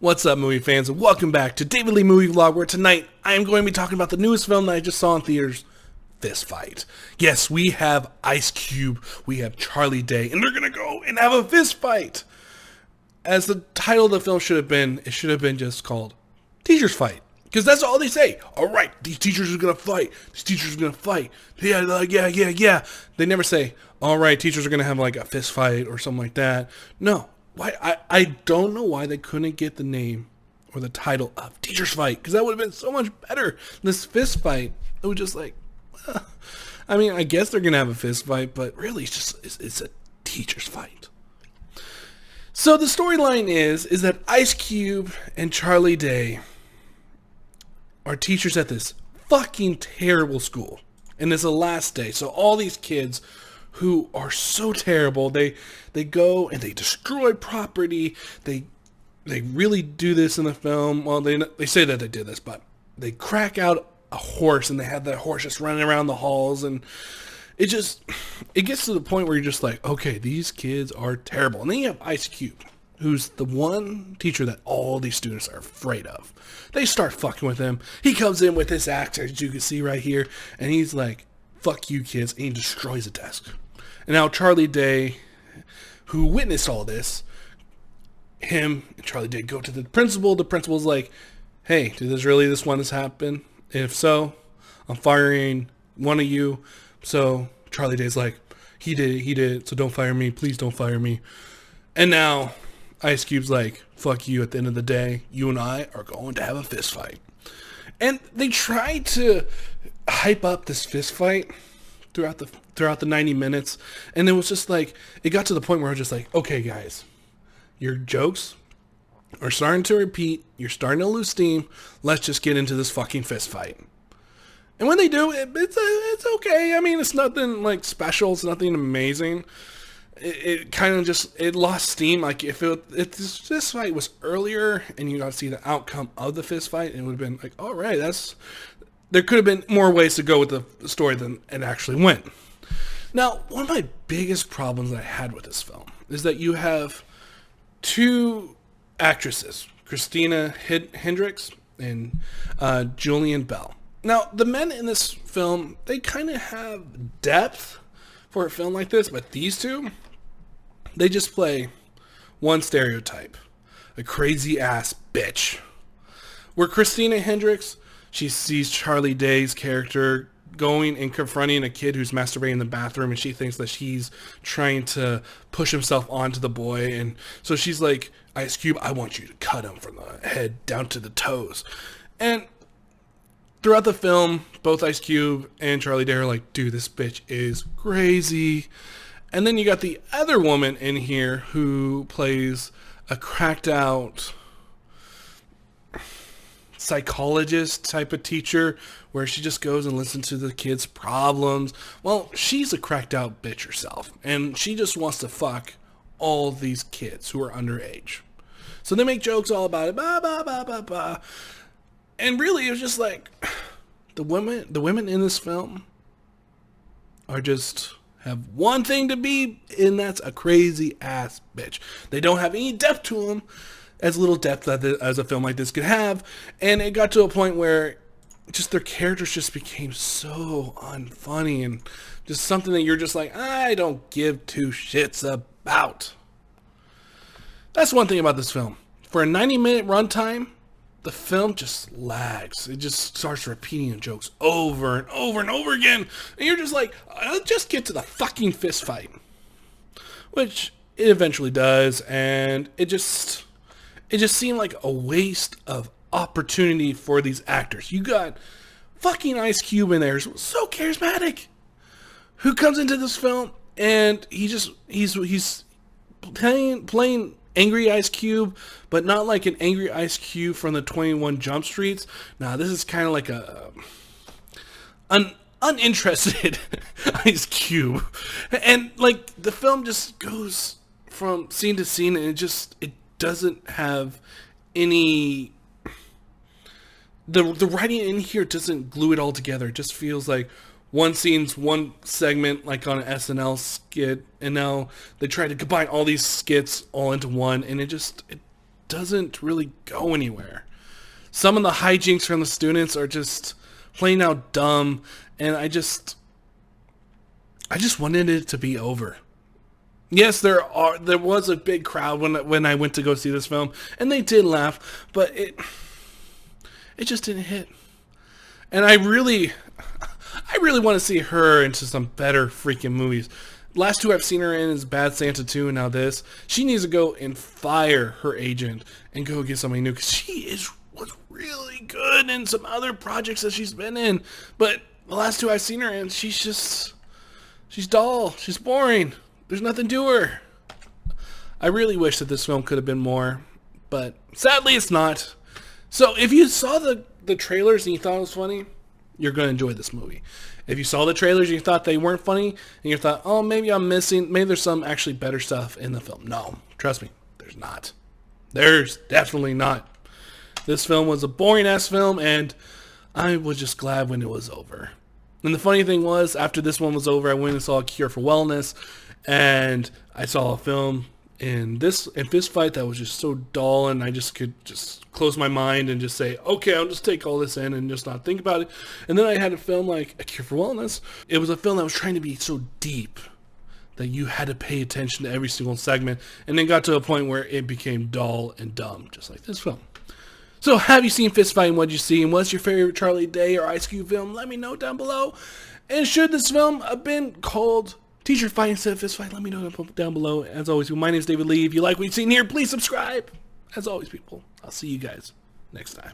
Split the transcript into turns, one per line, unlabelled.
What's up, movie fans, and welcome back to David Lee Movie Vlog, where tonight I am going to be talking about the newest film that I just saw in theaters, Fist Fight. Yes, we have Ice Cube, we have Charlie Day, and they're going to go and have a fist fight. As the title of the film should have been, it should have been just called Teachers Fight. Because that's all they say. Alright, these teachers are going to fight. These teachers are going to fight. Yeah. They never say, alright, teachers are going to have like a fist fight or something like that. No. Why? I don't know why they couldn't get the name or the title of Teachers Fight, because that would have been so much better. This fist fight, it was just like, I mean, I guess they're gonna have a fist fight, but really, it's a teachers fight. So the storyline is that Ice Cube and Charlie Day are teachers at this fucking terrible school, and it's the last day. So all these kids who are so terrible, they go and they destroy property. They really do this in the film. Well, they say that they did this, but they crack out a horse and they have that horse just running around the halls, and it gets to the point where you're just like, okay, these kids are terrible. And then you have Ice Cube, who's the one teacher that all these students are afraid of. They start fucking with him. He comes in with his axe, as you can see right here, and he's like, fuck you kids, and he destroys a desk. And now Charlie Day, who witnessed all this, him and Charlie Day go to the principal. The principal's like, hey, did this one happen? If so, I'm firing one of you. So Charlie Day's like, he did it, so don't fire me. Please don't fire me. And now Ice Cube's like, fuck you, at the end of the day, you and I are going to have a fist fight. And they tried to hype up this fist fight throughout the 90 minutes, and it was just like, it got to the point where I was just like, okay guys, your jokes are starting to repeat, you're starting to lose steam, let's just get into this fucking fist fight. And when they do, it's okay. I mean, it's nothing like special, it's nothing amazing. It kind of just, it lost steam. Like if this fight was earlier and you got to see the outcome of the fist fight, it would have been like, all right, there could have been more ways to go with the story than it actually went. Now, one of my biggest problems that I had with this film is that you have two actresses, Christina Hendricks and Julian Bell. Now, the men in this film, they kind of have depth for a film like this, but these two, they just play one stereotype, a crazy ass bitch. Where Christina Hendricks, she sees Charlie Day's character going and confronting a kid who's masturbating in the bathroom, and she thinks that he's trying to push himself onto the boy, and so she's like, Ice Cube, I want you to cut him from the head down to the toes. And throughout the film, both Ice Cube and Charlie Day are like, dude, this bitch is crazy. And then you got the other woman in here who plays a cracked out psychologist type of teacher, where she just goes and listens to the kids' problems. Well, she's a cracked out bitch herself, and she just wants to fuck all these kids who are underage. So they make jokes all about it, bah. And really, it was just like, the women in this film are just have one thing to be, and that's a crazy ass bitch. They don't have any depth to them, as little depth as a film like this could have, and it got to a point where just their characters just became so unfunny and just something that you're just like, I don't give two shits about. That's one thing about this film. For a 90-minute runtime, the film just lags. It just starts repeating the jokes over and over and over again, and you're just like, just get to the fucking fist fight. Which it eventually does, and it just seemed like a waste of opportunity for these actors. You got fucking Ice Cube in there, so charismatic, who comes into this film and he's playing angry Ice Cube, but not like an angry Ice Cube from the 21 Jump Streets. Nah, this is kind of like an uninterested Ice Cube, and like the film just goes from scene to scene, and it doesn't have any, the writing in here doesn't glue it all together. It just feels like one scene's one segment, like on an SNL skit, and now they try to combine all these skits all into one, and it doesn't really go anywhere. Some of the hijinks from the students are just plain out dumb, and I just wanted it to be over. Yes, there was a big crowd when I went to go see this film, and they did laugh, but it just didn't hit. And I really want to see her into some better freaking movies. Last two I've seen her in is Bad Santa 2 and now this. She needs to go and fire her agent and go get somebody new, because she was really good in some other projects that she's been in. But the last two I've seen her in, she's dull. She's boring. There's nothing to her. I really wish that this film could have been more, but sadly it's not. So if you saw the trailers and you thought it was funny, you're going to enjoy this movie. If you saw the trailers and you thought they weren't funny, and you thought, oh, maybe there's some actually better stuff in the film. No, trust me, there's not. There's definitely not. This film was a boring-ass film, and I was just glad when it was over. And the funny thing was, after this one was over, I went and saw A Cure for Wellness, and I saw a film in Fist Fight that was just so dull, and I just could just close my mind and just say, okay, I'll just take all this in and just not think about it. And then I had a film like A Cure for Wellness. It was a film that was trying to be so deep that you had to pay attention to every single segment, and then got to a point where it became dull and dumb, just like this film. So have you seen Fist Fight, and what did you see, and what's your favorite Charlie Day or Ice Cube film? Let me know down below. And should this film have been called Teacher Fight instead of Fist Fight? Let me know down below. As always, my name is David Lee. If you like what you've seen here, please subscribe. As always, people, I'll see you guys next time.